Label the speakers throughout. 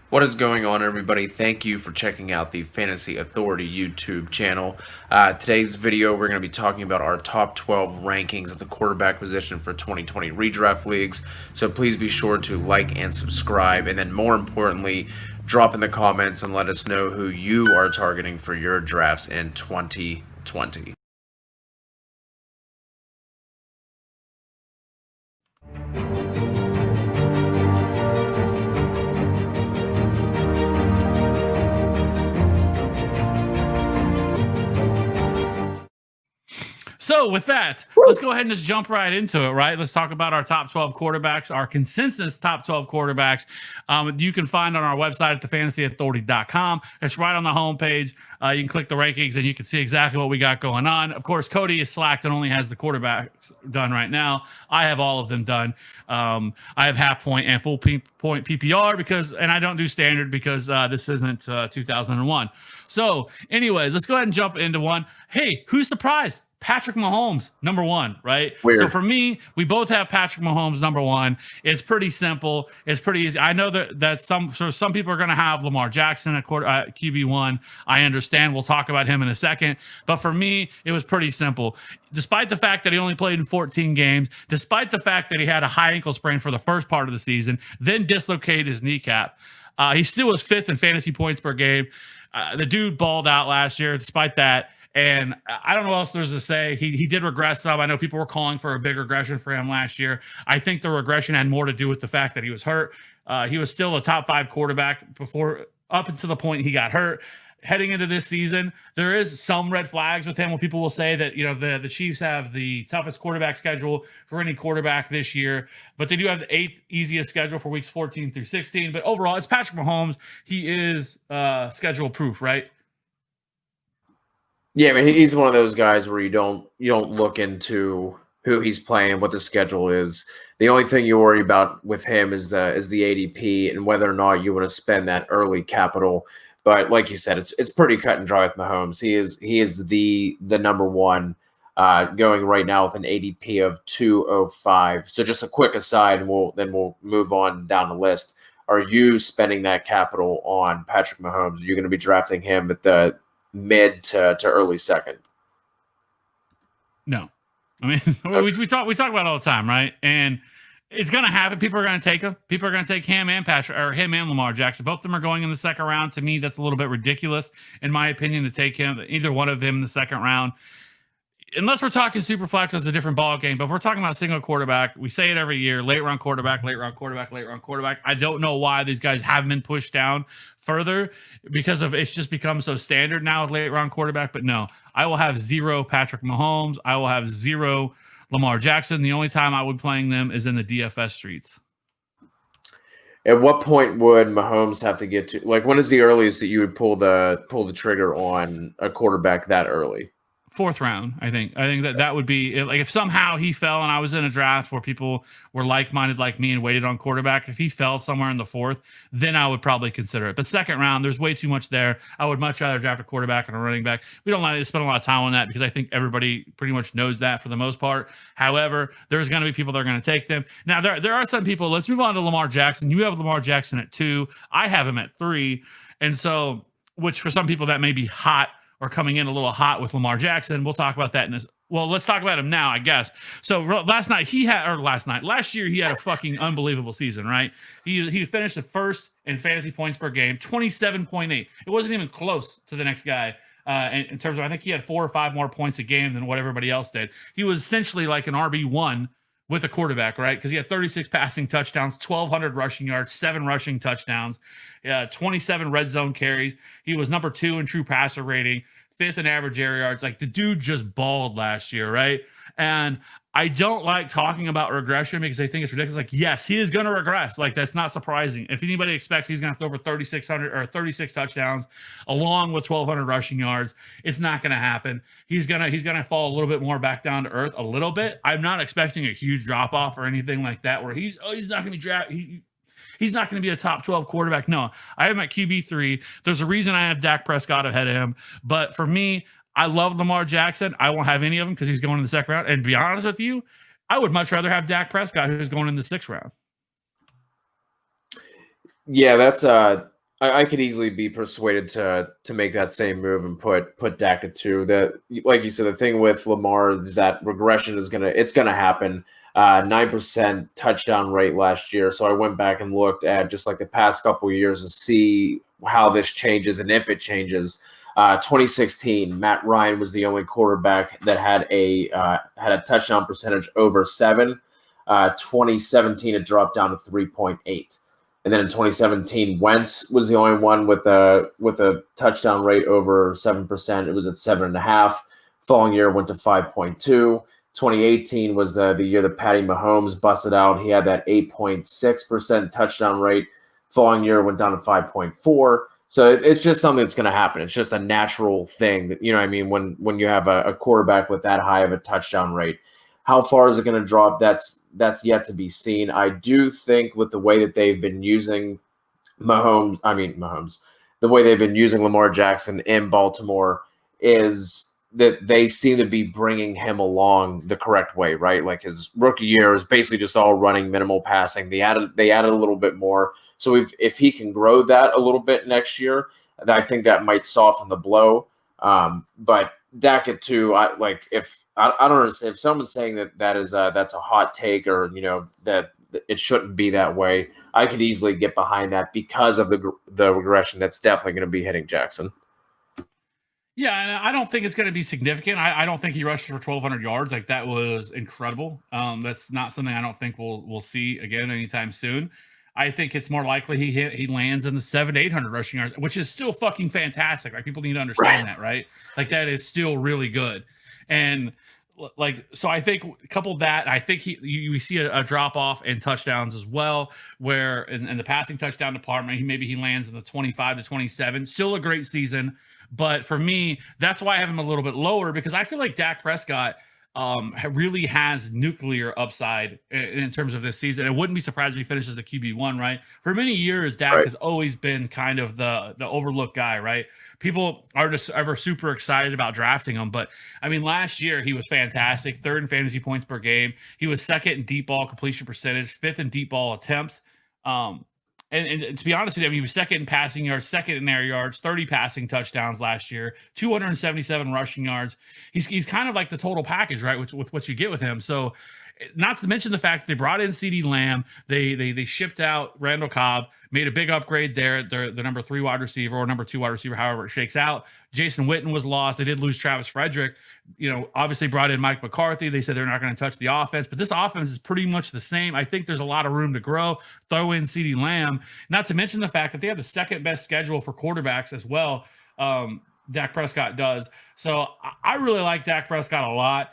Speaker 1: What is going on, everybody? Thank you for checking out the Fantasy Authority YouTube channel. Today's video, we're going to be talking about our top 12 rankings at the quarterback position for 2020 redraft leagues. So please be sure to like and subscribe, and then more importantly, drop in the comments and let us know who you are targeting for your drafts in 2020.
Speaker 2: So with that, let's go ahead and just jump right into it, right? Let's talk about our top 12 quarterbacks, our consensus top 12 quarterbacks. You can find on our website at thefantasyauthority.com. It's right on the homepage. You can click the rankings and you can see exactly what we got going on. Of course, Cody is slacked and only has the quarterbacks done right now. I have all of them done. I have half point and full point PPR and I don't do standard because this isn't 2001. So anyways, let's go ahead and jump into one. Hey, who's surprised? Patrick Mahomes, number one, right?
Speaker 1: Weird.
Speaker 2: So for me, we both have Patrick Mahomes number one. It's pretty simple. It's pretty easy. I know that some people are going to have Lamar Jackson at QB1. I understand. We'll talk about him in a second. But for me, it was pretty simple. Despite the fact that he only played in 14 games, despite the fact that he had a high ankle sprain for the first part of the season, then dislocated his kneecap, he still was fifth in fantasy points per game. The dude balled out last year despite that. And I don't know what else there's to say. He did regress some. I know people were calling for a big regression for him last year. I think the regression had more to do with the fact that he was hurt. He was still a top 5 quarterback up until the point he got hurt. Heading into this season, there is some red flags with him where people will say that, the Chiefs have the toughest quarterback schedule for any quarterback this year, but they do have the 8th easiest schedule for weeks 14 through 16. But overall, it's Patrick Mahomes. He is schedule proof, right?
Speaker 1: Yeah, I mean, he's one of those guys where you don't look into who he's playing, what the schedule is. The only thing you worry about with him is the ADP and whether or not you want to spend that early capital. But like you said, it's pretty cut and dry with Mahomes. He is the number one, going right now with an ADP of 205. So just a quick aside, and we'll move on down the list. Are you spending that capital on Patrick Mahomes? Are you going to be drafting him at the mid to early second?
Speaker 2: No, I mean we talk about it all the time, right? And it's gonna happen. People are gonna take him. People are gonna take him and Lamar Jackson. Both of them are going in the second round. To me, that's a little bit ridiculous, in my opinion, to take either one of them in the second round. Unless we're talking super flex, it's a different ball game. But if we're talking about single quarterback, we say it every year: late round quarterback, late round quarterback, late round quarterback. I don't know why these guys haven't been pushed down further because of it's just become so standard now with late round quarterback. But no, I will have 0 Patrick Mahomes. I will have 0 Lamar Jackson. The only time I would be playing them is in the DFS streets.
Speaker 1: At what point would Mahomes have to get to? Like, when is the earliest that you would pull the trigger on a quarterback that early?
Speaker 2: 4th round, I think that would be like if somehow he fell and I was in a draft where people were like-minded like me and waited on quarterback. If he fell somewhere in the 4th, then I would probably consider it. But second round, there's way too much there. I would much rather draft a quarterback and a running back. We don't like to spend a lot of time on that because I think everybody pretty much knows that for the most part. However, there's going to be people that are going to take them. Now, there are some people. Let's move on to Lamar Jackson. You have Lamar Jackson at 2. I have him at 3. And so, which for some people that may be hot, or coming in a little hot with Lamar Jackson. We'll talk about that let's talk about him now, I guess. So last year he had a fucking unbelievable season, right? He finished the first in fantasy points per game, 27.8. It wasn't even close to the next guy. In terms of, I think he had 4 or 5 more points a game than what everybody else did. He was essentially like an RB1 with a quarterback, right? Because he had 36 passing touchdowns, 1,200 rushing yards, 7 rushing touchdowns, 27 red zone carries. He was number 2 in true passer rating, 5th in average air yards. Like, the dude just balled last year, right? And I don't like talking about regression because I think it's ridiculous. Like, yes, he is going to regress. Like, that's not surprising. If anybody expects he's going to throw over 3,600 or 36 touchdowns along with 1,200 rushing yards, it's not going to happen. He's gonna fall a little bit more back down to earth a little bit. I'm not expecting a huge drop off or anything like that where he's not going to be drafted. He's not going to be a top 12 quarterback. No, I have him at QB3. There's a reason I have Dak Prescott ahead of him. But for me, I love Lamar Jackson. I won't have any of them because he's going in the second round. And to be honest with you, I would much rather have Dak Prescott, who's going in the 6th round.
Speaker 1: Yeah, that's I could easily be persuaded to make that same move and put Dak at 2. That, like you said, the thing with Lamar is that regression is gonna happen. 9% touchdown rate last year. So I went back and looked at just like the past couple of years to see how this changes and if it changes. 2016, Matt Ryan was the only quarterback that had a touchdown percentage over 7. 2017, it dropped down to 3.8. And then in 2017, Wentz was the only one with a touchdown rate over 7%. It was at 7.5. Following year went to 5.2. 2018 was the year that Patty Mahomes busted out. He had that 8.6% touchdown rate. Following year went down to 5.4. So it's just something that's going to happen. It's just a natural thing that, you know what I mean, when you have a quarterback with that high of a touchdown rate. How far is it going to drop? That's yet to be seen. I do think with the way that they've been using Mahomes, the way they've been using Lamar Jackson in Baltimore is that they seem to be bringing him along the correct way, right? Like his rookie year is basically just all running, minimal passing. They added a little bit more. So if he can grow that a little bit next year, I think that might soften the blow. But Dak at 2, I don't understand if someone's saying that's a hot take, or that it shouldn't be that way. I could easily get behind that because of the regression that's definitely going to be hitting Jackson.
Speaker 2: Yeah, and I don't think it's going to be significant. I don't think he rushed for 1,200 yards. Like, that was incredible. That's not something I don't think we'll see again anytime soon. I think it's more likely he lands in the 700 to 800 rushing yards, which is still fucking fantastic. Like, people need to understand that, right? Like, that is still really good. And so I think couple that, I think you see a drop off in touchdowns as well, where in the passing touchdown department, he lands in the 25 to 27. Still a great season. But for me, that's why I have him a little bit lower, because I feel like Dak Prescott really has nuclear upside in terms of this season. I wouldn't be surprised if he finishes the QB1, right? For many years, Dak has always been kind of the overlooked guy, right? People are just ever super excited about drafting him. But, I mean, last year he was fantastic. 3rd in fantasy points per game. He was 2nd in deep ball completion percentage, 5th in deep ball attempts. And to be honest with you, I mean, he was 2nd in passing yards, 2nd in air yards, 30 passing touchdowns last year, 277 rushing yards. He's kind of like the total package, right? With what you get with him. So, not to mention the fact that they brought in CeeDee Lamb, they shipped out Randall Cobb, made a big upgrade there. They're the number 3 wide receiver or number 2 wide receiver, however it shakes out. Jason Witten was lost. They did lose Travis Frederick. Obviously brought in Mike McCarthy. They said they're not going to touch the offense, but this offense is pretty much the same. I think there's a lot of room to grow. Throw in CeeDee Lamb. Not to mention the fact that they have the 2nd best schedule for quarterbacks as well. Dak Prescott does. So I really like Dak Prescott a lot.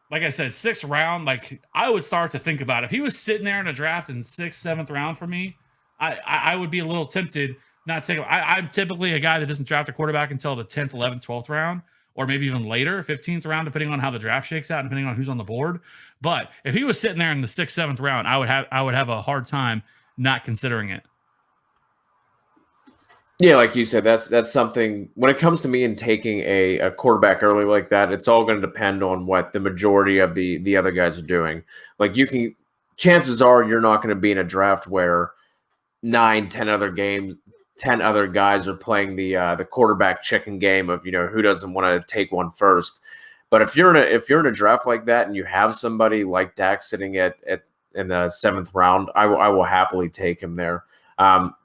Speaker 2: Like I said, 6th round, like, I would start to think about it. If he was sitting there in a draft in 6th, 7th round for me, I would be a little tempted not to take him. I'm typically a guy that doesn't draft a quarterback until the 10th, 11th, 12th round, or maybe even later, 15th round, depending on how the draft shakes out and depending on who's on the board. But if he was sitting there in the 6th, 7th round, I would have a hard time not considering it.
Speaker 1: Yeah, like you said, that's something. When it comes to me and taking a quarterback early like that, it's all going to depend on what the majority of the other guys are doing. Like, chances are you're not going to be in a draft where 10 other guys are playing the quarterback chicken game of who doesn't want to take one first. But if you're in a draft like that and you have somebody like Dak sitting in the 7th round, I will happily take him there.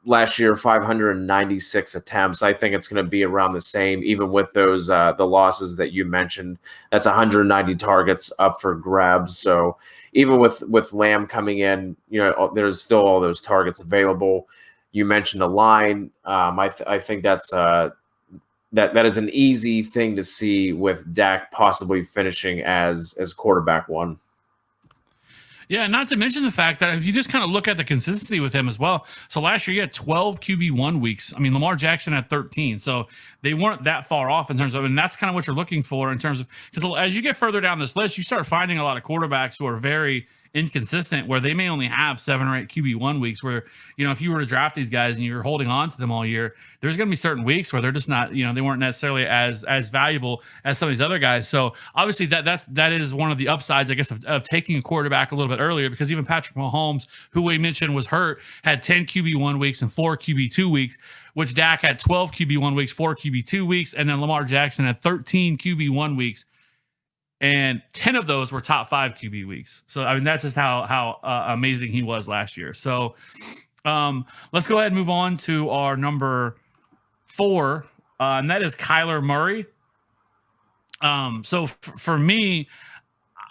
Speaker 1: Last year, 596 attempts. I think it's going to be around the same, even with those the losses that you mentioned. That's 190 targets up for grabs. So even with Lamb coming in, there's still all those targets available. You mentioned a line. I think that's that is an easy thing to see with Dak possibly finishing as quarterback 1.
Speaker 2: Yeah, not to mention the fact that if you just kind of look at the consistency with him as well. So last year, he had 12 QB1 weeks. I mean, Lamar Jackson had 13. So they weren't that far off in terms of, and that's kind of what you're looking for in terms of, because as you get further down this list, you start finding a lot of quarterbacks who are very inconsistent, where they may only have 7 or 8 QB1 weeks where, if you were to draft these guys and you're holding on to them all year, there's going to be certain weeks where they're just not, they weren't necessarily as valuable as some of these other guys. So obviously that is one of the upsides, I guess, of taking a quarterback a little bit earlier, because even Patrick Mahomes, who we mentioned was hurt, had 10 QB1 weeks and 4 QB2 weeks, which Dak had 12 QB1 weeks, 4 QB2 weeks, and then Lamar Jackson had 13 QB1 weeks, and 10 of those were top 5 QB weeks. So, I mean, that's just how amazing he was last year. So, let's go ahead and move on to our number 4, and that is Kyler Murray. So for me,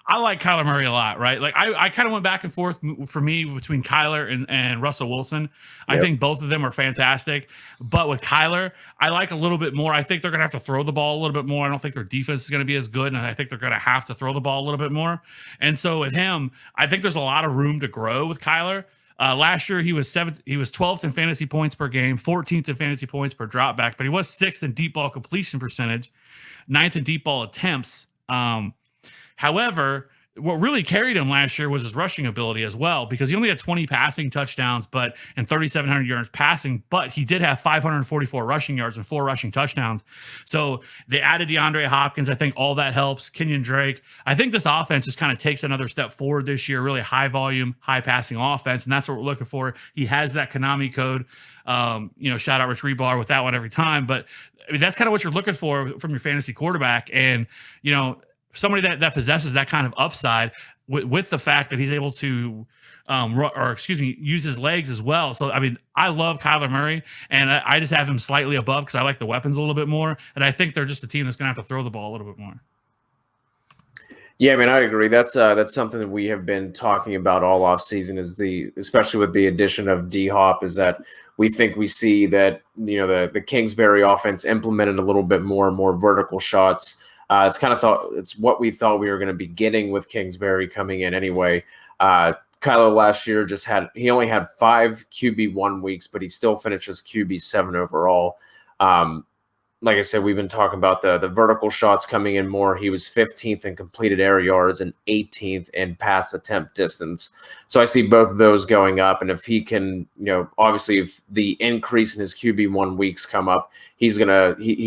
Speaker 2: I like Kyler Murray a lot, right? Like I kind of went back and forth for me between Kyler and Russell Wilson. Yep. I think both of them are fantastic, but with Kyler, I like a little bit more. I think they're going to have to throw the ball a little bit more. I don't think their defense is going to be as good, and I think they're going to have to throw the ball a little bit more. And so with him, I think there's a lot of room to grow with Kyler. Last year, he was 12th in fantasy points per game, 14th in fantasy points per drop back, but he was 6th in deep ball completion percentage, 9th in deep ball attempts. However, what really carried him last year was his rushing ability as well, because he only had 20 passing touchdowns and 3,700 yards passing, but he did have 544 rushing yards and 4 rushing touchdowns. So they added DeAndre Hopkins. I think all that helps. Kenyon Drake. I think this offense just kind of takes another step forward this year, really high volume, high passing offense, and that's what we're looking for. He has that Konami code. Shout out Rich Rebar with that one every time. But I mean, that's kind of what you're looking for from your fantasy quarterback. And, somebody that possesses that kind of upside with the fact that he's able to use his legs as well. So, I mean, I love Kyler Murray, and I just have him slightly above because I like the weapons a little bit more. And I think they're just a team that's going to have to throw the ball a little bit more.
Speaker 1: Yeah, I mean, I agree. That's something that we have been talking about all offseason, especially with the addition of D-Hop, is that we think we see that, the Kingsbury offense implemented a little bit more vertical shots. It's what we thought we were going to be getting with Kingsbury coming in anyway. Kyler last year he only had 5 QB1 weeks, but he still finishes QB7 overall. Like I said, we've been talking about the vertical shots coming in more. He was 15th in completed air yards and 18th in pass attempt distance. So I see both of those going up. And if he can, obviously if the increase in his QB1 weeks come up, he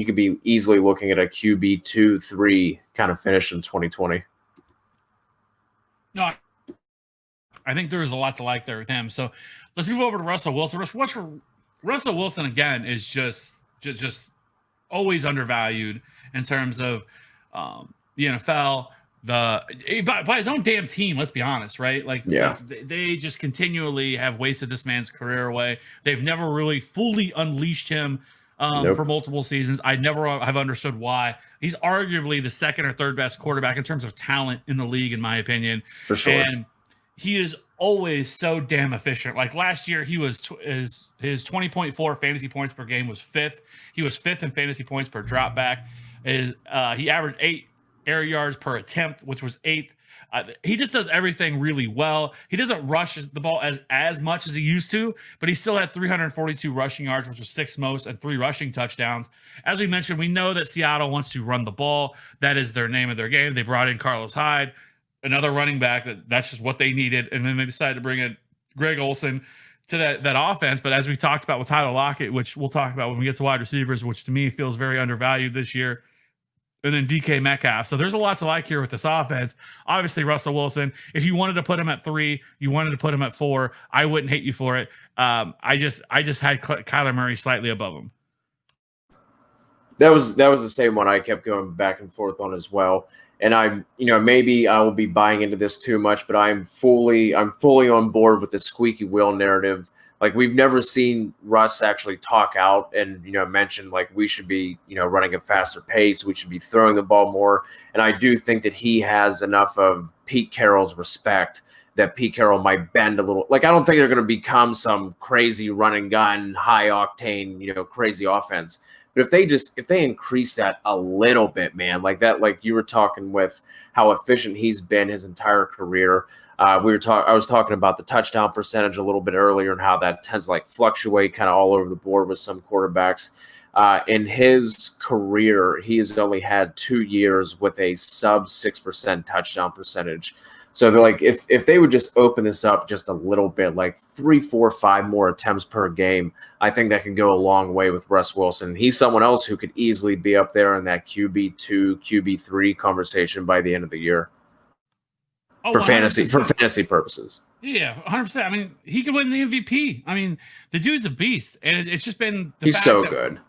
Speaker 1: could be easily looking at a QB2-3 kind of finish in 2020.
Speaker 2: No, I think there is a lot to like there with him. So let's move over to Russell Wilson. Russell Wilson, again, is just always undervalued in terms of the NFL, by his own damn team. Let's be honest, right? Like,
Speaker 1: yeah,
Speaker 2: they just continually have wasted this man's career away. They've never really fully unleashed him for multiple seasons. I never have understood why. He's arguably the second or third best quarterback in terms of talent in the league, in my opinion.
Speaker 1: For sure.
Speaker 2: And he is always so damn efficient. Like last year, he was his 20.4 fantasy points per game was 5th. He was 5th in fantasy points per drop back. He averaged 8 air yards per attempt, which was 8th. He just does everything really well. He doesn't rush the ball as much as he used to, but he still had 342 rushing yards, which was 6th most, and 3 rushing touchdowns. As we mentioned, we know that Seattle wants to run the ball. That is their name of their game. They brought in Carlos Hyde, another running back. That's just what they needed. And then they decided to bring in Greg Olsen to that offense. But as we talked about with Tyler Lockett, which we'll talk about when we get to wide receivers, which to me feels very undervalued this year, and then DK Metcalf. So there's a lot to like here with this offense. Obviously, Russell Wilson, if you wanted to put him at 3, you wanted to put him at 4, I wouldn't hate you for it. I just had Kyler Murray slightly above him.
Speaker 1: That was the same one I kept going back and forth on as well. And maybe I will be buying into this too much, but I'm fully on board with the squeaky wheel narrative. Like, we've never seen Russ actually talk out and, mention like we should be, running a faster pace. We should be throwing the ball more. And I do think that he has enough of Pete Carroll's respect that Pete Carroll might bend a little. Like, I don't think they're going to become some crazy run and gun, high octane, crazy offense. But if they increase that a little bit, man, like that, like you were talking with how efficient he's been his entire career. I was talking about the touchdown percentage a little bit earlier and how that tends to fluctuate kind of all over the board with some quarterbacks. In his career, he has only had 2 years with a sub 6% touchdown percentage. So they're like, if they would just open this up just a little bit, like 3, 4, 5 more attempts per game, I think that can go a long way with Russ Wilson. He's someone else who could easily be up there in that QB2, QB3 conversation by the end of the year.
Speaker 2: Oh,
Speaker 1: For
Speaker 2: 100%.
Speaker 1: fantasy purposes.
Speaker 2: Yeah, 100%. I mean, he could win the MVP. I mean, the dude's a beast, and it's just been the
Speaker 1: He's
Speaker 2: fact
Speaker 1: so
Speaker 2: that,
Speaker 1: good.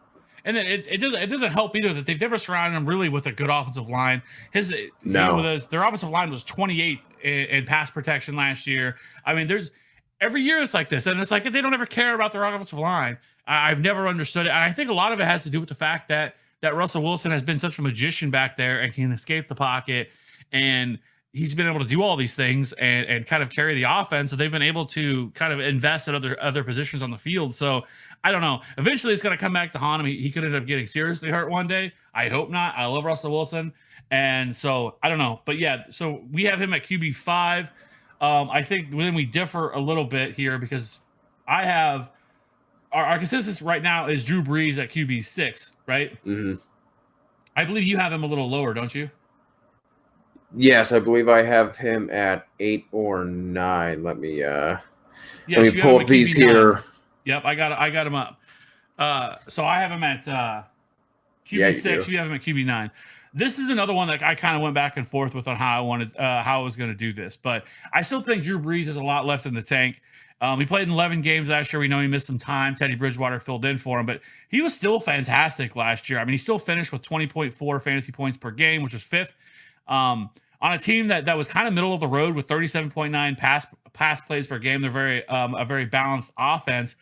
Speaker 2: and then it doesn't help either that they've never surrounded him really with a good offensive line. Their offensive line was 28th in pass protection last year. I mean, there's every year it's like this, and it's like they don't ever care about their offensive line. I've never understood it, and I think a lot of it has to do with the fact that Russell Wilson has been such a magician back there and can escape the pocket, and he's been able to do all these things and kind of carry the offense. So they've been able to kind of invest at other positions on the field. So I don't know. Eventually it's going to come back to haunt him. He could end up getting seriously hurt one day. I hope not. I love Russell Wilson. And so I don't know. But yeah, so we have him at QB5. I think then we differ a little bit here because I have our consensus right now is Drew Brees at QB6, right?
Speaker 1: Mm-hmm.
Speaker 2: I believe you have him a little lower, don't you?
Speaker 1: Yes, I believe I have him at 8 or 9. Let me
Speaker 2: Yes,
Speaker 1: pull up these here.
Speaker 2: Yep, I got him up. So I have him at QB6. You have him at QB9. This is another one that I kind of went back and forth with on how I was going to do this, but I still think Drew Brees has a lot left in the tank. He played in 11 games last year. We know he missed some time. Teddy Bridgewater filled in for him, but he was still fantastic last year. I mean, he still finished with 20.4 fantasy points per game, which was 5th. On a team that was kind of middle of the road with 37.9 pass plays per game. They're a very balanced offense.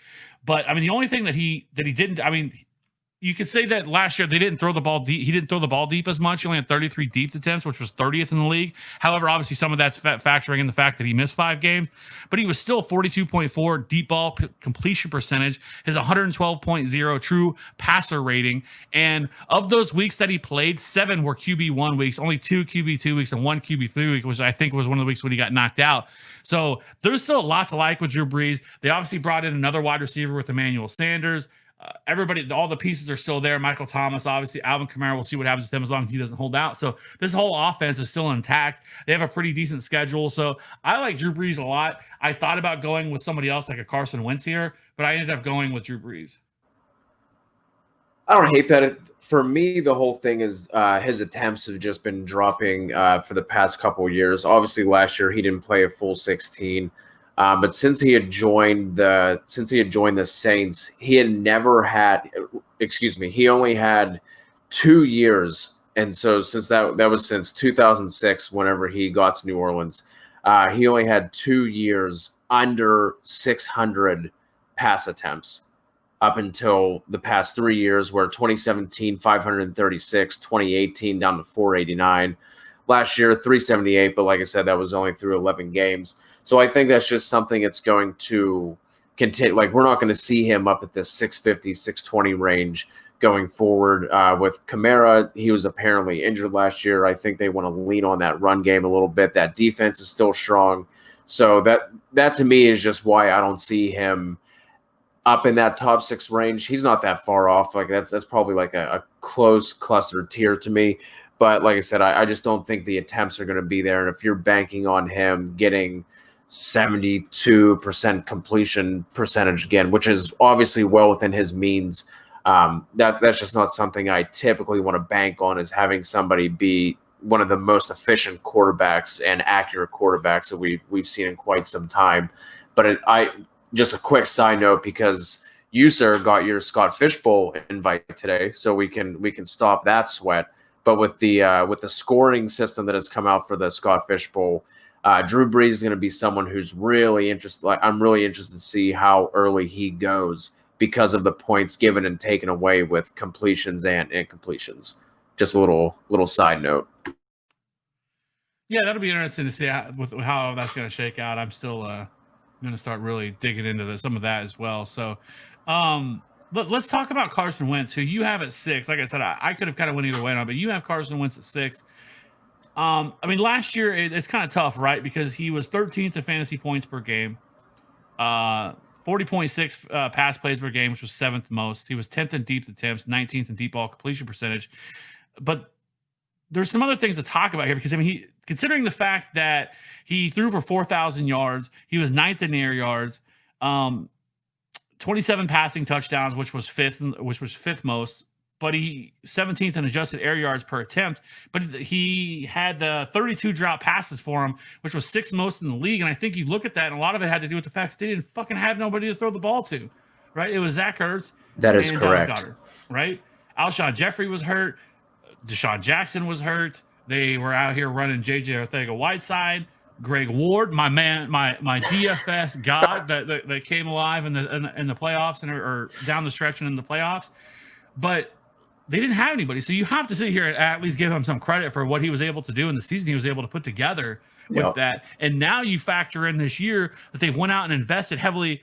Speaker 2: But I mean, the only thing that he didn't, I mean, you could say that last year they didn't throw the ball deep. He didn't throw the ball deep as much. He only had 33 deep attempts, which was 30th in the league. However, obviously some of that's factoring in the fact that he missed 5 games, but he was still 42.4 deep ball completion percentage, his 112.0 true passer rating. And of those weeks that he played, 7 were QB1 weeks, only 2 QB2 weeks and 1 QB3 week, which I think was one of the weeks when he got knocked out. So there's still lots to like with Drew Brees. They obviously brought in another wide receiver with Emmanuel Sanders. Everybody, all the pieces are still there. Michael Thomas, obviously, Alvin Kamara. We'll see what happens with him as long as he doesn't hold out. So this whole offense is still intact. They have a pretty decent schedule. So I like Drew Brees a lot. I thought about going with somebody else like a Carson Wentz here, but I ended up going with Drew Brees.
Speaker 1: I don't hate that. For me, the whole thing is his attempts have just been dropping for the past couple of years. Obviously, last year he didn't play a full 16. But since he had joined the Saints, he had never had. He only had 2 years, and so since that was since 2006, whenever he got to New Orleans, he only had 2 years under 600 pass attempts up until the past 3 years, where 2017 536, 2018 down to 489, last year 378. But like I said, that was only through 11 games. So I think that's just something that's going to continue. Like, we're not going to see him up at this 650, 620 range going forward. With Kamara, he was apparently injured last year. I think they want to lean on that run game a little bit. That defense is still strong. So that to me is just why I don't see him up in that top 6 range. He's not that far off. Like, that's probably like a close clustered tier to me. But like I said, I just don't think the attempts are going to be there. And if you're banking on him getting 72% completion percentage again, which is obviously well within his means, that's just not something I typically want to bank on, is having somebody be one of the most efficient quarterbacks and accurate quarterbacks that we've seen in quite some time. But just a quick side note, because you, sir, got your Scott Fishbowl invite today, so we can stop that sweat. But with the scoring system that has come out for the Scott Fishbowl, Drew Brees is going to be someone who's really interested. Like, I'm really interested to see how early he goes because of the points given and taken away with completions and incompletions. Just a little side note.
Speaker 2: Yeah, that'll be interesting to see how that's going to shake out. I'm still going to start really digging into some of that as well. So, but let's talk about Carson Wentz, who you have at 6. Like I said, I could have kind of went either way on, but you have Carson Wentz at 6. I mean, last year it's kind of tough, right? Because he was 13th in fantasy points per game, 40.6 pass plays per game, which was 7th most. He was 10th in deep attempts, 19th in deep ball completion percentage. But there's some other things to talk about here because I mean, considering the fact that he threw for 4,000 yards, he was ninth in air yards, 27 passing touchdowns, which was fifth most. But he 17th in adjusted air yards per attempt. But he had the 32 drop passes for him, which was sixth most in the league. And I think you look at that, and a lot of it had to do with the fact that they didn't fucking have nobody to throw the ball to, right? It was Zach Ertz.
Speaker 1: That is correct.
Speaker 2: Dallas Goedert, right? Alshon Jeffrey was hurt. Deshaun Jackson was hurt. They were out here running J.J. Arcega-Whiteside. Greg Ward, my man, my DFS god that came alive in the playoffs or down the stretch and in the playoffs. But they didn't have anybody. So you have to sit here and at least give him some credit for what he was able to do in the season he was able to put together with that. And now you factor in this year that they've went out and invested heavily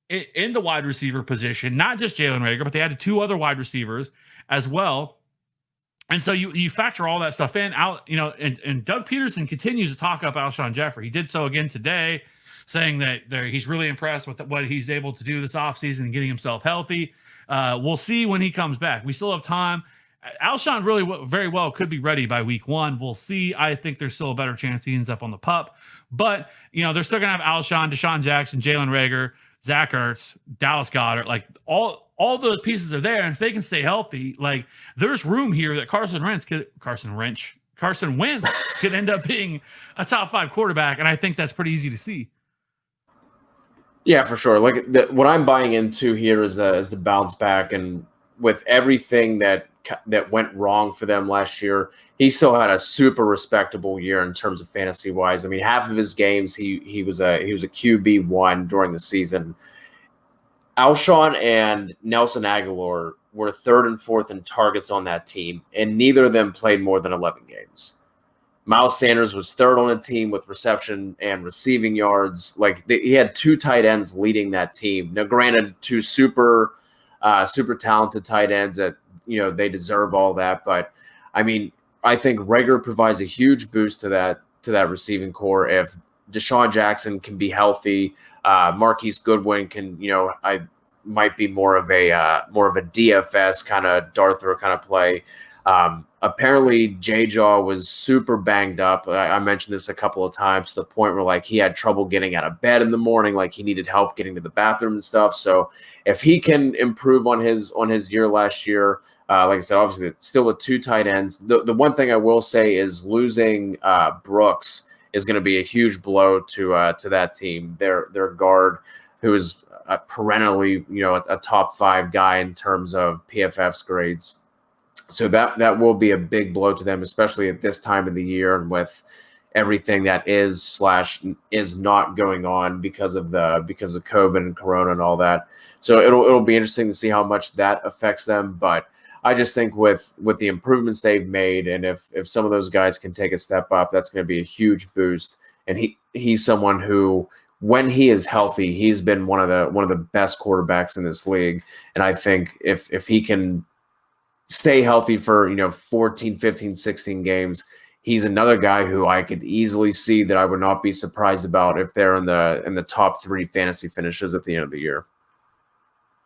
Speaker 2: in the wide receiver position, not just Jalen Reagor, but they added 2 other wide receivers as well. And so you factor all that stuff in out, and Doug Peterson continues to talk up Alshon Jeffrey. He did so again today, saying that he's really impressed with what he's able to do this offseason and getting himself healthy. We'll see when he comes back. We still have time. Alshon really very well could be ready by week 1. We'll see. I think there's still a better chance he ends up on the pup. But, they're still going to have Alshon, Deshaun Jackson, Jalen Reagor, Zach Ertz, Dallas Goedert, like all those pieces are there. And if they can stay healthy, like there's room here that Carson Wentz could end up being a top 5 quarterback. And I think that's pretty easy to see.
Speaker 1: Yeah, for sure. Like what I'm buying into here is the bounce back, and with everything that went wrong for them last year, he still had a super respectable year in terms of fantasy wise. I mean, half of his games he was a QB1 during the season. Alshon and Nelson Aguilar were 3rd and 4th in targets on that team, and neither of them played more than 11 games. Miles Sanders was 3rd on the team with reception and receiving yards. Like he had 2 tight ends leading that team. Now, granted, 2 super talented tight ends that they deserve all that, but I mean, I think Reagor provides a huge boost to that receiving core. If Deshaun Jackson can be healthy, Marquise Goodwin can, I might be more of a DFS kind of dart throw kind of play. Apparently J-Jaw was super banged up. I mentioned this a couple of times to the point where like he had trouble getting out of bed in the morning, like he needed help getting to the bathroom and stuff. So if he can improve on his year last year, like I said, obviously it's still with 2 tight ends. The one thing I will say is losing Brooks is going to be a huge blow to that team. Their guard, who is perennially a top 5 guy in terms of PFF's grades. So that will be a big blow to them, especially at this time of the year and with everything that is not going on because of COVID and Corona and all that. So it'll be interesting to see how much that affects them. But I just think with the improvements they've made, and if some of those guys can take a step up, that's going to be a huge boost. And he's someone who, when he is healthy, he's been one of the best quarterbacks in this league. And I think if he can stay healthy for 14, 15, 16 games, he's another guy who I could easily see that I would not be surprised about if they're in the top 3 fantasy finishes at the end of the year.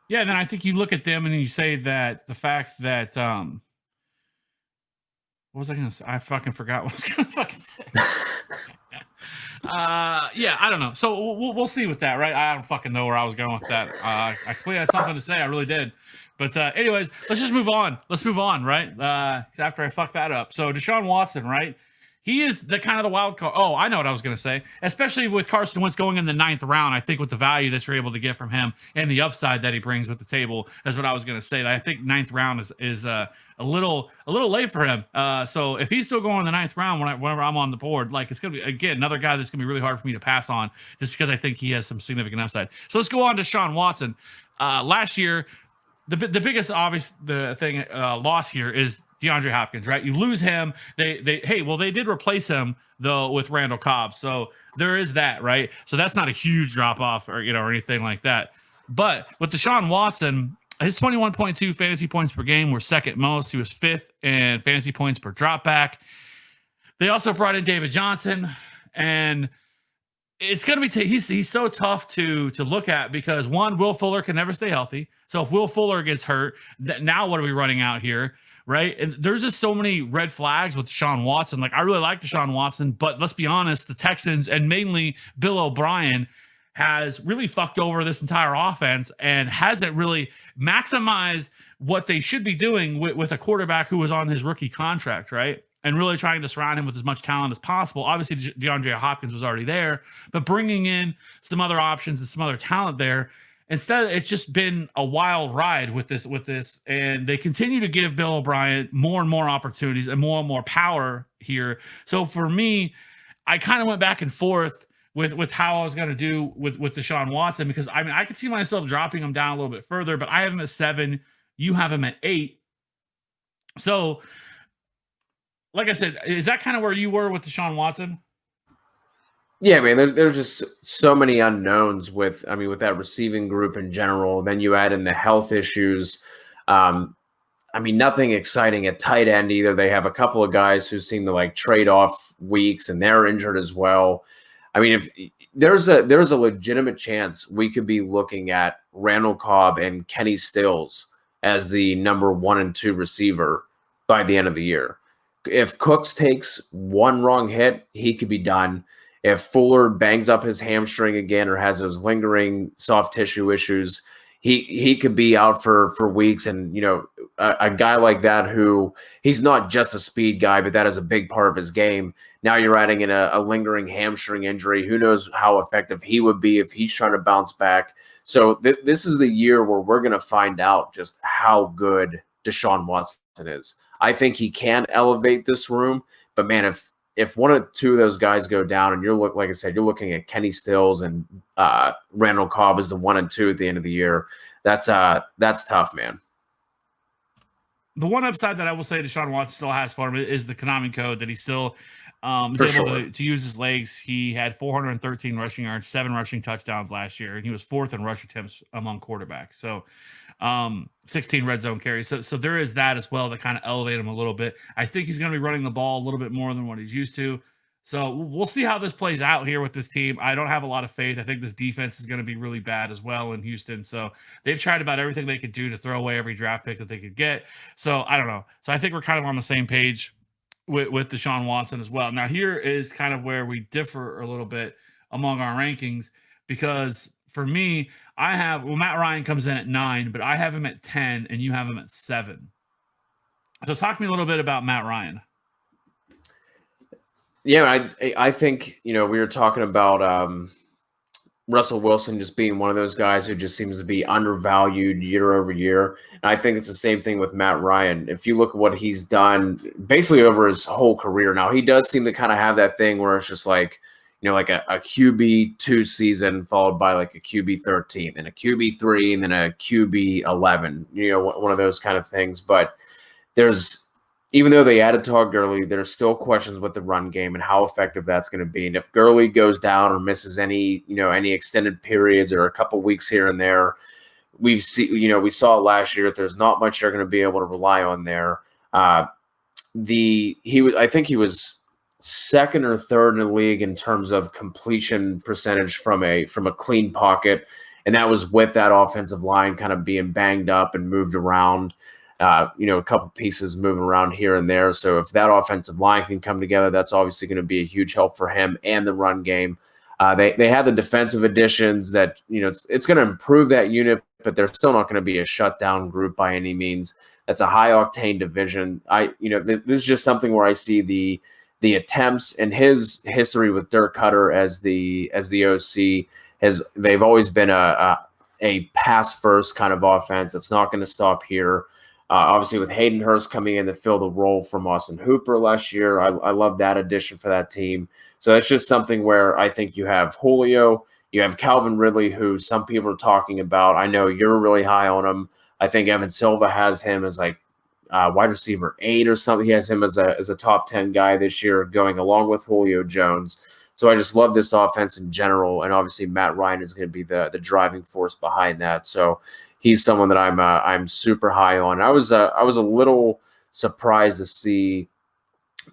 Speaker 2: Yeah, and then I think you look at them and you say that the fact that what was I going to say? I fucking forgot what I was going to fucking say. Yeah, I don't know. So we'll see with that, right? I don't fucking know where I was going with that. I clearly had something to say. I really did. But anyways, let's just move on. Let's move on, right? After I fuck that up. So Deshaun Watson, right? He is the kind of the wild card. Oh, I know what I was going to say. Especially with Carson Wentz going in the 9th round, I think with the value that you're able to get from him and the upside that he brings with the table is what I was going to say. I think 9th round is a little late for him. So if he's still going in the 9th round whenever I'm on the board, like it's going to be, again, another guy that's going to be really hard for me to pass on just because I think he has some significant upside. So let's go on to Deshaun Watson. Last year, the biggest obvious loss here is DeAndre Hopkins, right? You lose him. They did replace him though with Randall Cobb. So there is that, right? So that's not a huge drop off or anything like that. But with Deshaun Watson, his 21.2 fantasy points per game were 2nd most. He was 5th in fantasy points per drop back. They also brought in David Johnson, and it's going to be he's so tough to look at because one, Will Fuller can never stay healthy. So if Will Fuller gets hurt, now what are we running out here? right? And there's just so many red flags with Deshaun Watson. Like, I really like Deshaun Watson, but let's be honest, the Texans and mainly Bill O'Brien has really fucked over this entire offense and hasn't really maximized what they should be doing with a quarterback who was on his rookie contract, right? And really trying to surround him with as much talent as possible. Obviously, DeAndre Hopkins was already there, but bringing in some other options and some other talent there. Instead, it's just been a wild ride with this, and they continue to give Bill O'Brien more and more opportunities and more power here. So for me, I kind of went back and forth with how I was going to do with Deshaun Watson, because I mean, I could see myself dropping him down a little bit further, but I have him at 7. You have him at 8. So, like I said, is that kind of where you were with Deshaun Watson?
Speaker 1: Yeah, man, there's just so many unknowns with that receiving group in general. Then you add in the health issues. Nothing exciting at tight end either. They have a couple of guys who seem to like trade off weeks, and they're injured as well. I mean, if there's a legitimate chance we could be looking at Randall Cobb and Kenny Stills as the number 1 and 2 receiver by the end of the year. If Cooks takes one wrong hit, he could be done. If Fuller bangs up his hamstring again or has those lingering soft tissue issues, he could be out for weeks. And, a guy like that who he's not just a speed guy, but that is a big part of his game. Now you're adding in a lingering hamstring injury. Who knows how effective he would be if he's trying to bounce back. So this is the year where we're going to find out just how good Deshaun Watson is. I think he can elevate this room, but man, if one or two of those guys go down, and like I said, you're looking at Kenny Stills and Randall Cobb as the 1 and 2 at the end of the year. That's tough, man.
Speaker 2: The one upside that I will say Deshaun Watson still has for him is the Konami code that he still is able to use his legs. He had 413 rushing yards, 7 rushing touchdowns last year, and he was 4th in rush attempts among quarterbacks. So 16 red zone carries. So there is that as well to kind of elevate him a little bit. I think he's going to be running the ball a little bit more than what he's used to. So we'll see how this plays out here with this team. I don't have a lot of faith. I think this defense is going to be really bad as well in Houston. So they've tried about everything they could do to throw away every draft pick that they could get. So I don't know. So I think we're kind of on the same page with Deshaun Watson as well. Now, here is kind of where we differ a little bit among our rankings, because for me, Matt Ryan comes in at 9, but I have him at 10 and you have him at 7. So talk to me a little bit about Matt Ryan.
Speaker 1: Yeah, I think, we were talking about Russell Wilson just being one of those guys who just seems to be undervalued year over year. And I think it's the same thing with Matt Ryan. If you look at what he's done basically over his whole career now, he does seem to kind of have that thing where it's just like, like a QB 2 season followed by like a QB 13 and a QB 3 and then a QB 11, one of those kind of things. But even though they added Todd Gurley, there's still questions with the run game and how effective that's going to be. And if Gurley goes down or misses any extended periods or a couple weeks here and there, we saw it last year that there's not much they're going to be able to rely on there. I think he was 2nd or 3rd in the league in terms of completion percentage from a clean pocket, and that was with that offensive line kind of being banged up and moved around. A couple pieces moving around here and there. So if that offensive line can come together, that's obviously going to be a huge help for him and the run game. They have the defensive additions that, it's going to improve that unit, but they're still not going to be a shutdown group by any means. That's a high octane division. This is just something where I see the attempts and his history with Dirk Cutter as the OC they've always been a pass first kind of offense. It's not going to stop here. Obviously, with Hayden Hurst coming in to fill the role from Austin Hooper last year, I love that addition for that team. So that's just something where I think you have Julio, you have Calvin Ridley, who some people are talking about. I know you're really high on him. I think Evan Silva has him as like wide receiver 8 or something. He has him as a top 10 guy this year, going along with Julio Jones. So I just love this offense in general, and obviously Matt Ryan is going to be the driving force behind that. So he's someone that I'm super high on. I was a little surprised to see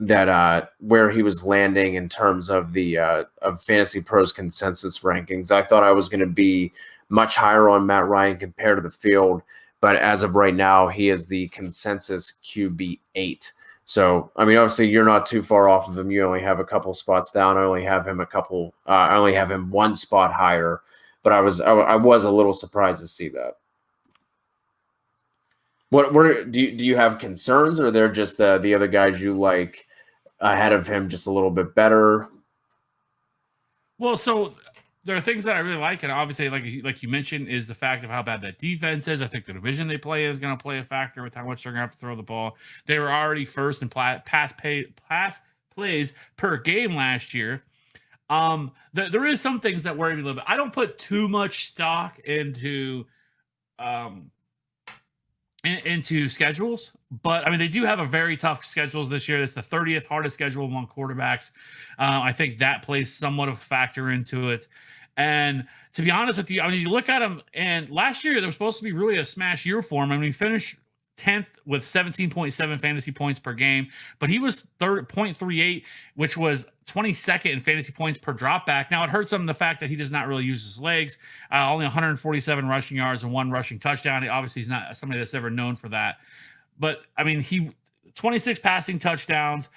Speaker 1: that where he was landing in terms of the of Fantasy Pros consensus rankings. I thought I was going to be much higher on Matt Ryan compared to the field, but as of right now, he is the consensus QB8. So, I mean, obviously, you're not too far off of him. You only have a couple spots down. I only have him I only have him one spot higher. But I was a little surprised to see that. What do you have concerns, or they're just the other guys you like ahead of him just a little bit better?
Speaker 2: Well, so there are things that I really like, and obviously, like you mentioned, is the fact of how bad that defense is. I think the division they play is going to play a factor with how much they're going to have to throw the ball. They were already first in pass plays per game last year. There is some things that worry me a little bit. I don't put too much stock into schedules, but I mean, they do have a very tough schedules this year. It's the 30th hardest schedule among quarterbacks. I think that plays somewhat of a factor into it. And to be honest with you, I mean, you look at them, and last year there was supposed to be really a smash year for him. I mean, he finished 10th with 17.7 fantasy points per game, but he was 0.38, which was 22nd in fantasy points per drop back. Now, it hurts him the fact that he does not really use his legs. Only 147 rushing yards and 1 rushing touchdown. Obviously, he's not somebody that's ever known for that. But, I mean, 26 passing touchdowns,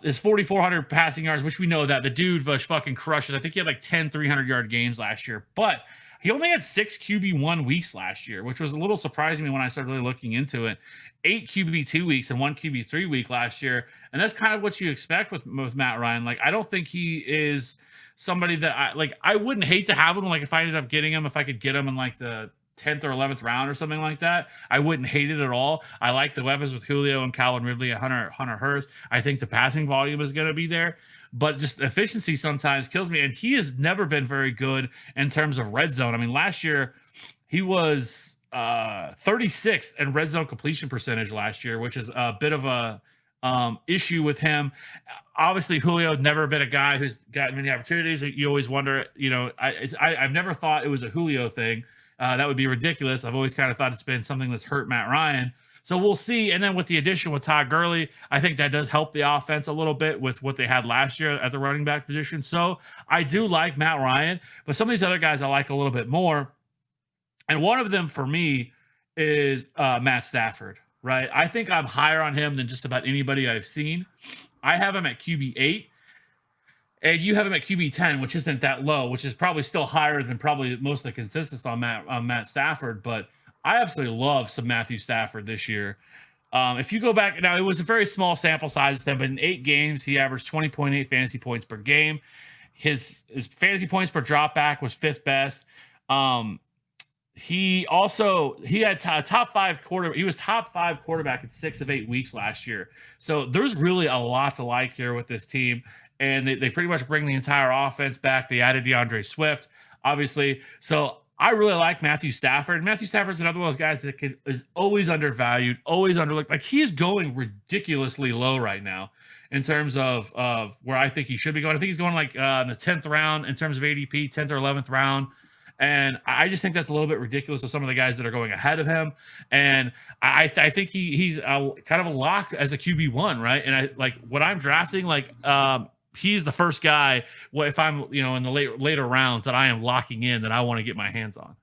Speaker 2: his 4,400 passing yards, which we know that the dude was fucking crushes. I think he had like 10 300-yard games last year. But he only had 6 QB1 weeks last year, which was a little surprising me when I started really looking into it. 8 QB2 weeks and 1 QB3 week last year. And that's kind of what you expect with Matt Ryan. Like, I don't think he is somebody that I wouldn't hate to have him. Like, if I ended up getting him, if I could get him in like the 10th or 11th round or something like that, I wouldn't hate it at all. I like the weapons with Julio and Calvin Ridley and Hunter Hurst. I think the passing volume is going to be there. But just efficiency sometimes kills me. And he has never been very good in terms of red zone. I mean, last year he was 36th in red zone completion percentage last year, which is a bit of a issue with him. Obviously, Julio had never been a guy who's gotten many opportunities. You always wonder, I've never thought it was a Julio thing. That would be ridiculous. I've always kind of thought it's been something that's hurt Matt Ryan. So we'll see. And then with the addition with Todd Gurley, I think that does help the offense a little bit with what they had last year at the running back position. So I do like Matt Ryan, but some of these other guys I like a little bit more. And one of them for me is Matt Stafford, right? I think I'm higher on him than just about anybody I've seen. I have him at QB8. And you have him at QB10, which isn't that low, which is probably still higher than probably most of the consensus on Matt Stafford. But I absolutely love some Matthew Stafford this year. If you go back, now it was a very small sample size with him, but in 8 games, he averaged 20.8 fantasy points per game. His fantasy points per dropback was 5th best. He had top 5 quarterback. He was top 5 quarterback in 6 of 8 weeks last year. So there's really a lot to like here with this team. And they pretty much bring the entire offense back. They added DeAndre Swift, obviously. So I really like Matthew Stafford. Matthew Stafford's another one of those guys that is always undervalued, always underlooked. Like, he is going ridiculously low right now in terms of where I think he should be going. I think he's going like in the 10th round in terms of ADP, 10th or 11th round. And I just think that's a little bit ridiculous with some of the guys that are going ahead of him. And I think he's kind of a lock as a QB1, right? And when I'm drafting, he's the first guy, if I'm, in the later rounds, that I am locking in, that I want to get my hands on.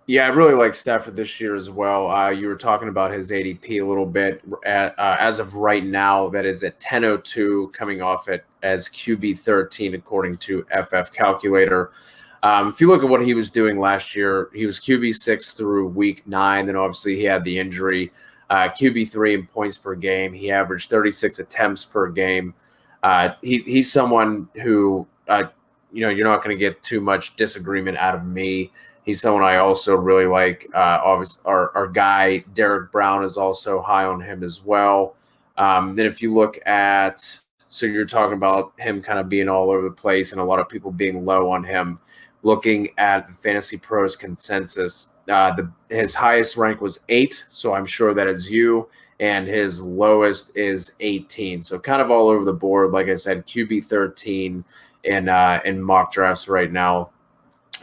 Speaker 1: Yeah, I really like Stafford this year as well. You were talking about his ADP a little bit. As of right now, that is at 10.02, coming off it as QB 13 according to FF Calculator. If you look at what he was doing last year, he was QB 6 through week 9. Then obviously he had the injury. QB 3 in points per game. He averaged 36 attempts per game. He's someone who, you're not going to get too much disagreement out of me. He's someone I also really like. Obviously, our guy, Derek Brown, is also high on him as well. Then if you look at, so you're talking about him kind of being all over the place and a lot of people being low on him. Looking at the Fantasy Pros consensus, his highest rank was 8, so I'm sure that is you. And his lowest is 18. So kind of all over the board. Like I said, QB 13 in mock drafts right now.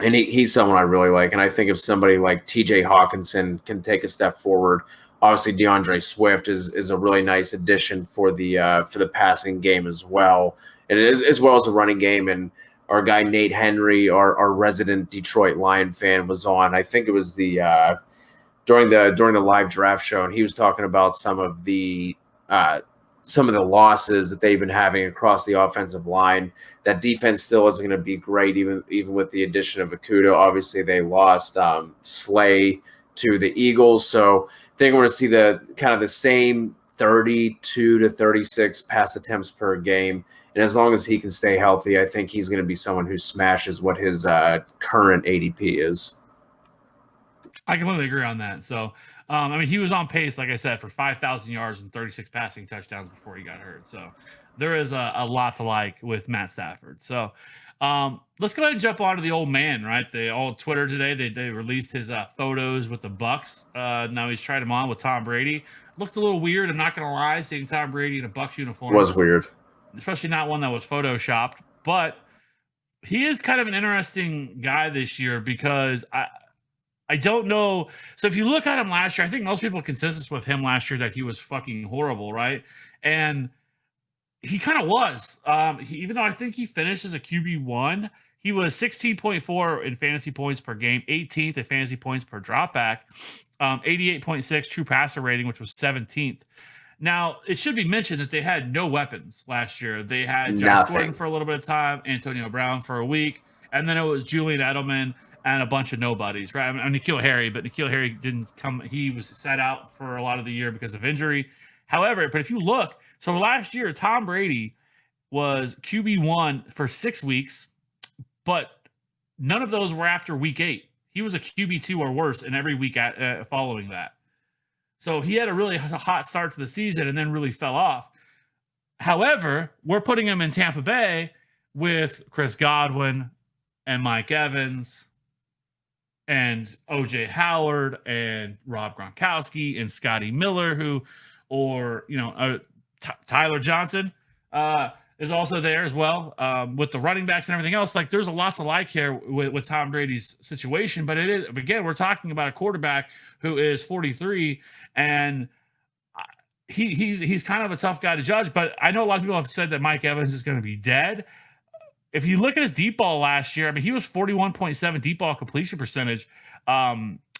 Speaker 1: And he's someone I really like. And I think if somebody like TJ Hawkinson can take a step forward, obviously DeAndre Swift is a really nice addition for the passing game as well. And it is, as well as the running game. And our guy Nate Henry, our resident Detroit Lion fan, was on. I think it was the during the live draft show, and he was talking about some of the losses that they've been having across the offensive line. That defense still isn't going to be great, even with the addition of Okudah. Obviously, they lost Slay to the Eagles, so I think we're going to see the kind of the same 32 to 36 pass attempts per game. And as long as he can stay healthy, I think he's going to be someone who smashes what his current ADP is.
Speaker 2: I completely agree on that. So, I mean, he was on pace, like I said, for 5,000 yards and 36 passing touchdowns before he got hurt. So there is a lot to like with Matt Stafford. So let's go ahead and jump on to the old man, right? The old Twitter today, they released his photos with the Bucks. Now he's tried them on with Tom Brady. Looked a little weird. I'm not going to lie, seeing Tom Brady in a Bucks uniform.
Speaker 1: Was weird.
Speaker 2: Especially not one that was photoshopped. But he is kind of an interesting guy this year because I don't know. So if you look at him last year, I think most people consensus with him last year that he was fucking horrible, right? And he kind of was. Even though I think he finished as a QB1, he was 16.4 in fantasy points per game, 18th in fantasy points per dropback, 88.6 true passer rating, which was 17th. Now, it should be mentioned that they had no weapons last year. They had Josh Gordon for a little bit of time, Antonio Brown for a week, and then it was Julian Edelman and a bunch of nobodies, right? I mean, N'Keal Harry, but N'Keal Harry didn't come. He was sat out for a lot of the year because of injury. However, but if you look, so last year, Tom Brady was QB1 for 6 weeks, but none of those were after week 8. He was a QB2 or worse in every week following that. So he had a really hot start to the season and then really fell off. However, we're putting him in Tampa Bay with Chris Godwin and Mike Evans and OJ Howard and Rob Gronkowski and Scotty Miller, Tyler Johnson is also there as well, with the running backs and everything else. Like, there's a lot to like here with Tom Brady's situation, but it is, again, we're talking about a quarterback who is 43, and he's kind of a tough guy to judge. But I know a lot of people have said that Mike Evans is going to be dead. If you look at his deep ball last year, I mean, he was 41.7 deep ball completion percentage,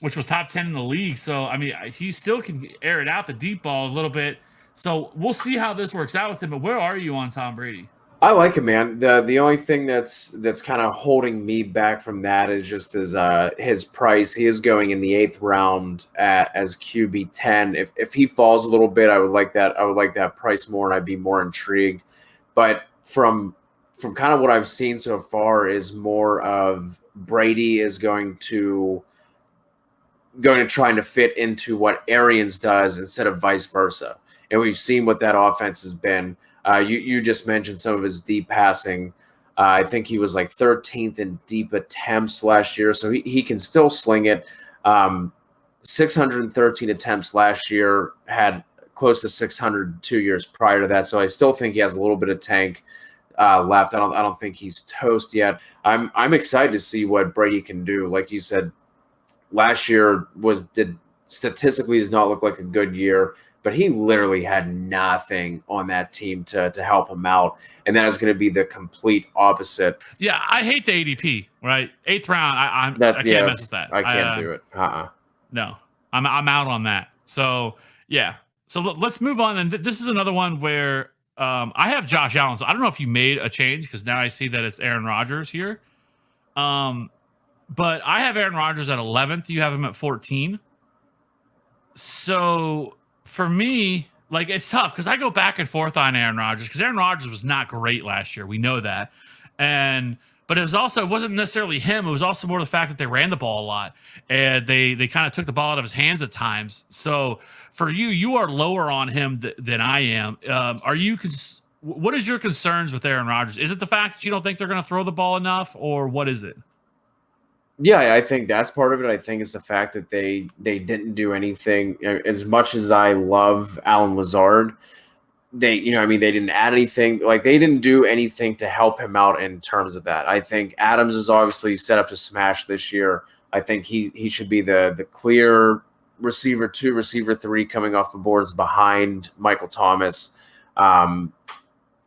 Speaker 2: which was top 10 in the league. So, I mean, he still can air it out the deep ball a little bit. So we'll see how this works out with him. But where are you on Tom Brady?
Speaker 1: I like him, man. The only thing that's kind of holding me back from that is just his price. He is going in the 8th round as QB 10. If he falls a little bit, I would like that price more, and I'd be more intrigued. But from kind of what I've seen so far is more of Brady is going to trying to fit into what Arians does instead of vice versa. And we've seen what that offense has been. You just mentioned some of his deep passing. I think he was like 13th in deep attempts last year, so he can still sling it. 613 attempts last year, had close to 600 2 years prior to that. So I still think he has a little bit of tank left. I don't think he's toast yet. I'm excited to see what Brady can do. Like you said, last year statistically does not look like a good year, but he literally had nothing on that team to help him out, and that is going to be the complete opposite.
Speaker 2: Yeah, I hate the ADP. Right, 8th round. I can't mess with that.
Speaker 1: I can't do it.
Speaker 2: No, I'm out on that. So yeah. So let's move on. And this is another one where I have Josh Allen. So I don't know if you made a change because now I see that it's Aaron Rodgers here. But I have Aaron Rodgers at 11th. You have him at 14. So for me, like, it's tough because I go back and forth on Aaron Rodgers because Aaron Rodgers was not great last year. We know that. But it wasn't necessarily him. It was also more the fact that they ran the ball a lot and they kind of took the ball out of his hands at times. So for you are lower on him than I am. What is your concerns with Aaron Rodgers? Is it the fact that you don't think they're going to throw the ball enough, or what is it?
Speaker 1: Yeah, I think that's part of it. I think it's the fact that they didn't do anything. As much as I love Alan Lazard, they didn't add anything. Like, they didn't do anything to help him out in terms of that. I think Adams is obviously set up to smash this year. I think he should be the clear receiver 2, receiver 3 coming off the boards behind Michael Thomas.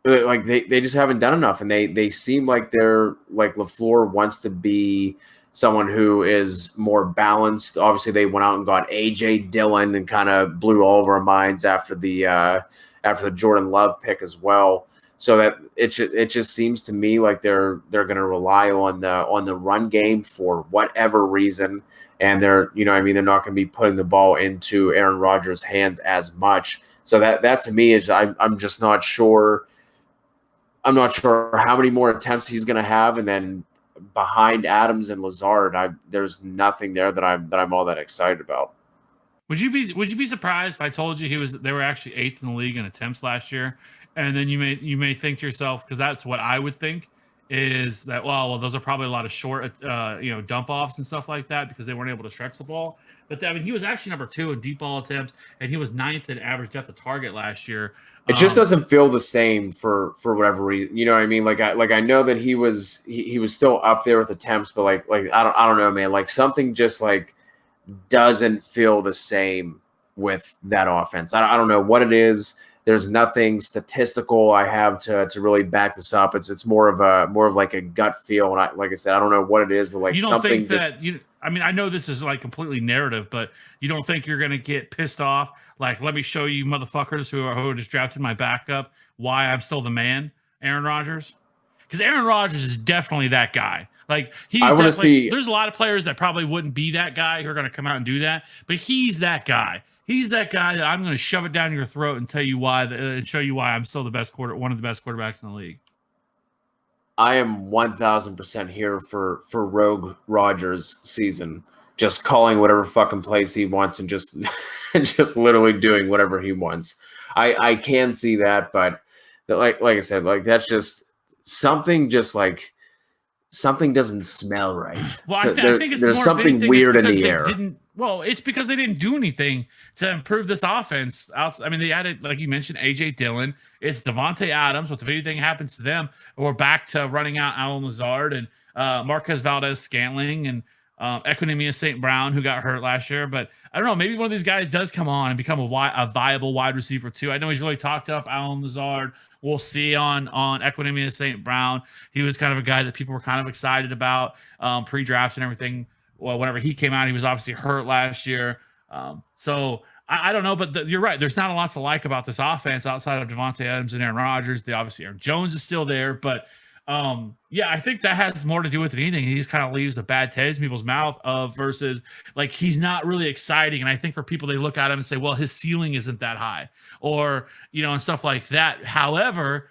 Speaker 1: like they just haven't done enough, and they seem like they're like LaFleur wants to be someone who is more balanced. Obviously, they went out and got AJ Dillon and kind of blew all of our minds after the Jordan Love pick as well. So that it just seems to me like they're going to rely on the run game for whatever reason, and they're they're not going to be putting the ball into Aaron Rodgers' hands as much. So that to me is I'm just not sure. I'm not sure how many more attempts he's going to have, and then behind Adams and Lazard, there's nothing there that I'm all that excited about.
Speaker 2: Would you be surprised if I told you they were actually 8th in the league in attempts last year? And then you may think to yourself, because that's what I would think, is that well those are probably a lot of short dump offs and stuff like that because they weren't able to stretch the ball. But I mean, he was actually number 2 in deep ball attempts, and he was 9th in average depth of target last year.
Speaker 1: It just doesn't feel the same for whatever reason. You know what I mean? Like I know that he was still up there with attempts, but like I don't know, man. Like something just like doesn't feel the same with that offense. I don't know what it is. There's nothing statistical I have to really back this up. It's more of like a gut feel. And like I said, I don't know what it is, but like
Speaker 2: you don't
Speaker 1: something
Speaker 2: think that you. I mean, I know this is like completely narrative, but you don't think you're gonna get pissed off? Like, let me show you motherfuckers who just drafted my backup why I'm still the man, Aaron Rodgers. Because Aaron Rodgers is definitely that guy. Like there's a lot of players that probably wouldn't be that guy who are going to come out and do that, but he's that guy. He's that guy that I'm going to shove it down your throat and tell you why, and show you why I'm still one of the best quarterbacks in the league.
Speaker 1: I am 1,000% here for Rogue Rodgers season, just calling whatever fucking plays he wants and just just literally doing whatever he wants. I can see that, but like I said, like that's just something something doesn't smell right.
Speaker 2: Well, so I think it's
Speaker 1: there's something weird in the air.
Speaker 2: Well, it's because they didn't do anything to improve this offense. I mean, they added, like you mentioned, AJ Dillon. It's Devontae Adams. If anything happens to them, we're back to running out Allen Lazard and Marquez Valdez-Scantling and Equanimeous St. Brown, who got hurt last year. But I don't know. Maybe one of these guys does come on and become a viable wide receiver too. I know he's really talked up Allen Lazard. We'll see on Equanimeous St. Brown. He was kind of a guy that people were kind of excited about pre-drafts and everything. Well, whenever he came out, he was obviously hurt last year. So I don't know, but you're right. There's not a lot to like about this offense outside of Devontae Adams and Aaron Rodgers. Obviously Aaron Jones is still there, but yeah, I think that has more to do with anything. He just kind of leaves a bad taste in people's mouth versus like he's not really exciting. And I think for people, they look at him and say, well, his ceiling isn't that high, or and stuff like that. However,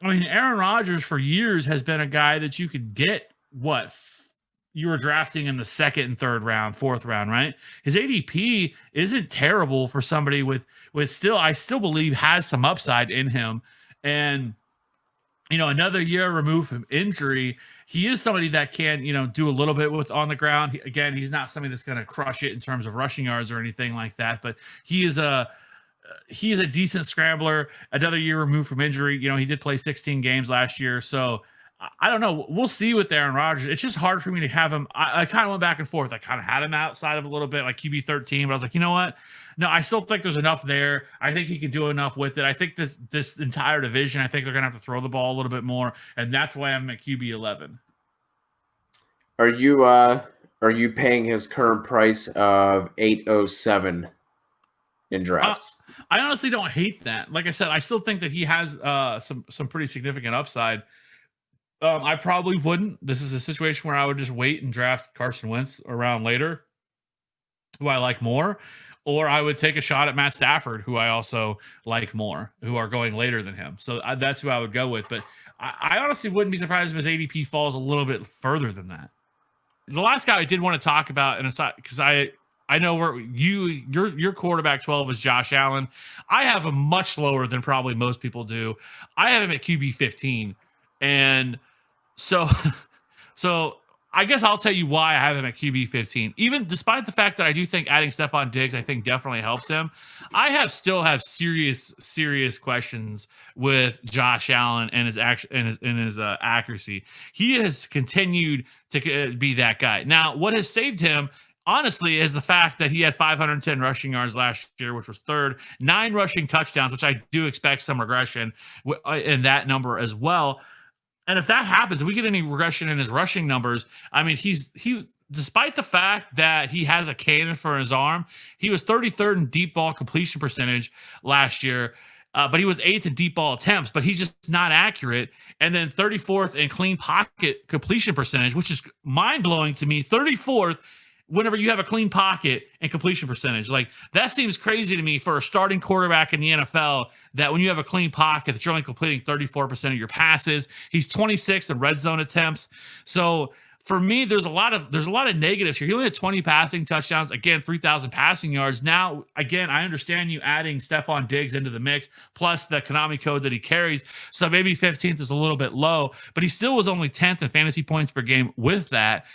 Speaker 2: I mean, Aaron Rodgers for years has been a guy that you could get you were drafting in the 2nd and 3rd round, 4th round, right? His ADP isn't terrible for somebody with I still believe has some upside in him. And, another year removed from injury, he is somebody that can, do a little bit with on the ground. He's not somebody that's going to crush it in terms of rushing yards or anything like that, but he is a decent scrambler. Another year removed from injury. He did play 16 games last year. So I don't know. We'll see with Aaron Rodgers. It's just hard for me to have him. I kind of went back and forth. I kind of had him outside of a little bit, like QB 13, but I was like, you know what? No, I still think there's enough there. I think he can do enough with it. I think this entire division, I think they're going to have to throw the ball a little bit more, and that's why I'm at QB 11.
Speaker 1: Are you paying his current price of $807 in drafts?
Speaker 2: I honestly don't hate that. Like I said, I still think that he has some pretty significant upside. I probably wouldn't. This is a situation where I would just wait and draft Carson Wentz around later, who I like more, or I would take a shot at Matt Stafford, who I also like more, who are going later than him. So that's who I would go with. But I honestly wouldn't be surprised if his ADP falls a little bit further than that. The last guy I did want to talk about, and it's not because I know where your quarterback 12 is Josh Allen. I have him much lower than probably most people do. I have him at QB 15, and so I guess I'll tell you why I have him at QB 15. Even despite the fact that I do think adding Stephon Diggs, I think definitely helps him. I still have serious questions with Josh Allen and his accuracy. He has continued to be that guy. Now, what has saved him honestly is the fact that he had 510 rushing yards last year, which was third, 9 rushing touchdowns, which I do expect some regression in that number as well. And if that happens, if we get any regression in his rushing numbers, I mean, he despite the fact that he has a cannon for his arm, he was 33rd in deep ball completion percentage last year. But he was 8th in deep ball attempts, but he's just not accurate. And then 34th in clean pocket completion percentage, which is mind blowing to me. 34th whenever you have a clean pocket and completion percentage. Like, that seems crazy to me for a starting quarterback in the NFL, that when you have a clean pocket, that you're only completing 34% of your passes. He's 26th in red zone attempts. So for me, there's a lot of negatives here. He only had 20 passing touchdowns, again, 3,000 passing yards. Now, again, I understand you adding Stephon Diggs into the mix, plus the Konami code that he carries. So maybe 15th is a little bit low, but he still was only 10th in fantasy points per game with that.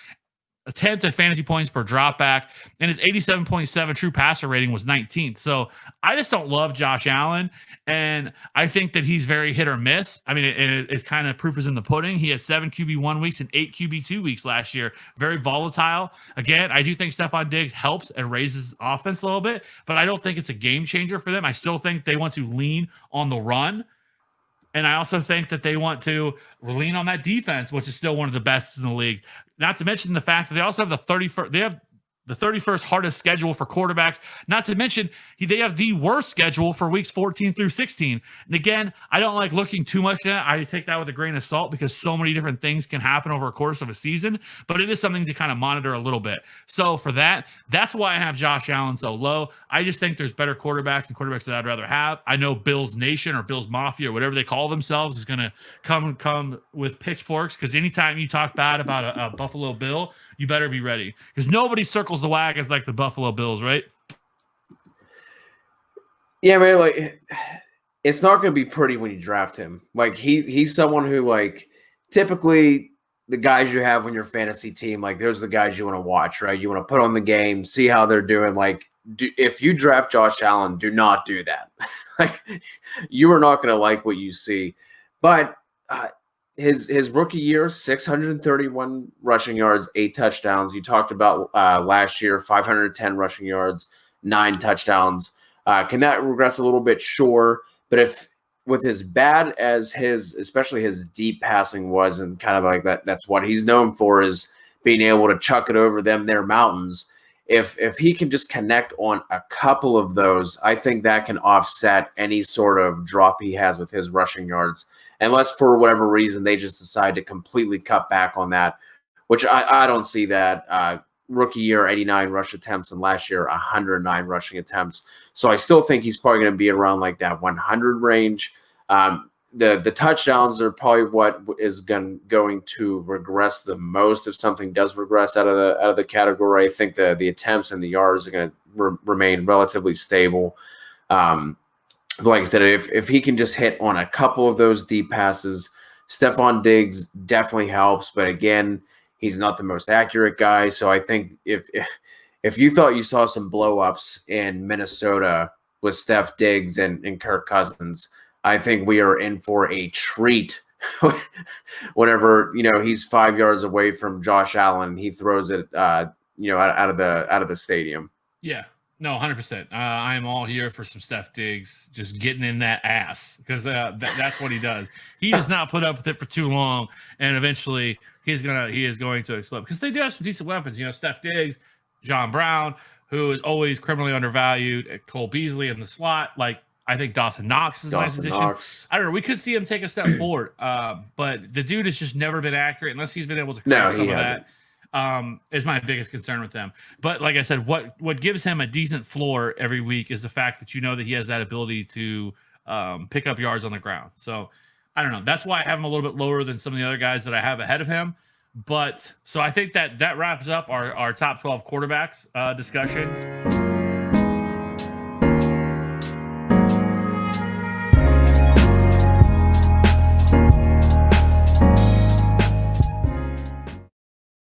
Speaker 2: 10th in fantasy points per dropback, and his 87.7 true passer rating was 19th. So I just don't love Josh Allen, and I think that he's very hit or miss. I mean, it's kind of proof is in the pudding. He had 7 QB1 weeks and 8 QB2 weeks last year. Very volatile. Again, I do think Stephon Diggs helps and raises offense a little bit, but I don't think it's a game changer for them. I still think they want to lean on the run. And I also think that they want to lean on that defense, which is still one of the best in the league. Not to mention the fact that they also have the 31st hardest schedule for quarterbacks. Not to mention, they have the worst schedule for weeks 14 through 16. And again, I don't like looking too much at that. I take that with a grain of salt because so many different things can happen over a course of a season, but it is something to kind of monitor a little bit. So for that's why I have Josh Allen so low. I just think there's better quarterbacks and quarterbacks that I'd rather have. I know Bills Nation or Bills Mafia or whatever they call themselves is going to come with pitchforks, because anytime you talk bad about a Buffalo Bill, you better be ready, because nobody circles the wagons like the Buffalo Bills, right?
Speaker 1: Yeah, man, like, it's not going to be pretty when you draft him. Like, he's someone who, like, typically the guys you have on your fantasy team, like, those are the guys you want to watch, right? You want to put on the game, see how they're doing. Like, if you draft Josh Allen, do not do that. Like, you are not going to like what you see. But his rookie year, 631 rushing yards, 8 touchdowns. You talked about last year, 510 rushing yards, 9 touchdowns. Can that regress a little bit? Sure. But if with as bad as especially his deep passing was, and kind of like that's what he's known for, is being able to chuck it over their mountains. If he can just connect on a couple of those, I think that can offset any sort of drop he has with his rushing yards. Unless for whatever reason they just decide to completely cut back on that, which I don't see that. Rookie year, 89 rush attempts, and last year, 109 rushing attempts. So I still think he's probably going to be around like that 100 range. The touchdowns are probably what is going to regress the most if something does regress out of the category. I think the attempts and the yards are going to remain relatively stable. Like I said, if he can just hit on a couple of those deep passes, Stephon Diggs definitely helps. But again, he's not the most accurate guy. So I think if you thought you saw some blow-ups in Minnesota with Steph Diggs and Kirk Cousins, I think we are in for a treat whenever, he's 5 yards away from Josh Allen. He throws it, out of the stadium.
Speaker 2: Yeah. No, 100%. I am all here for some Steph Diggs just getting in that ass, because that's what he does. He does not put up with it for too long, and eventually he is going to explode, because they do have some decent weapons. Steph Diggs, John Brown, who is always criminally undervalued, Cole Beasley in the slot. Like, I think Dawson Knox is a nice addition. I don't know. We could see him take a step forward, but the dude has just never been accurate unless he's been able to correct some of that. Is my biggest concern with them. But like I said, what gives him a decent floor every week is the fact that that he has that ability to pick up yards on the ground. So I don't know. That's why I have him a little bit lower than some of the other guys that I have ahead of him. But so I think that wraps up our top 12 quarterbacks discussion.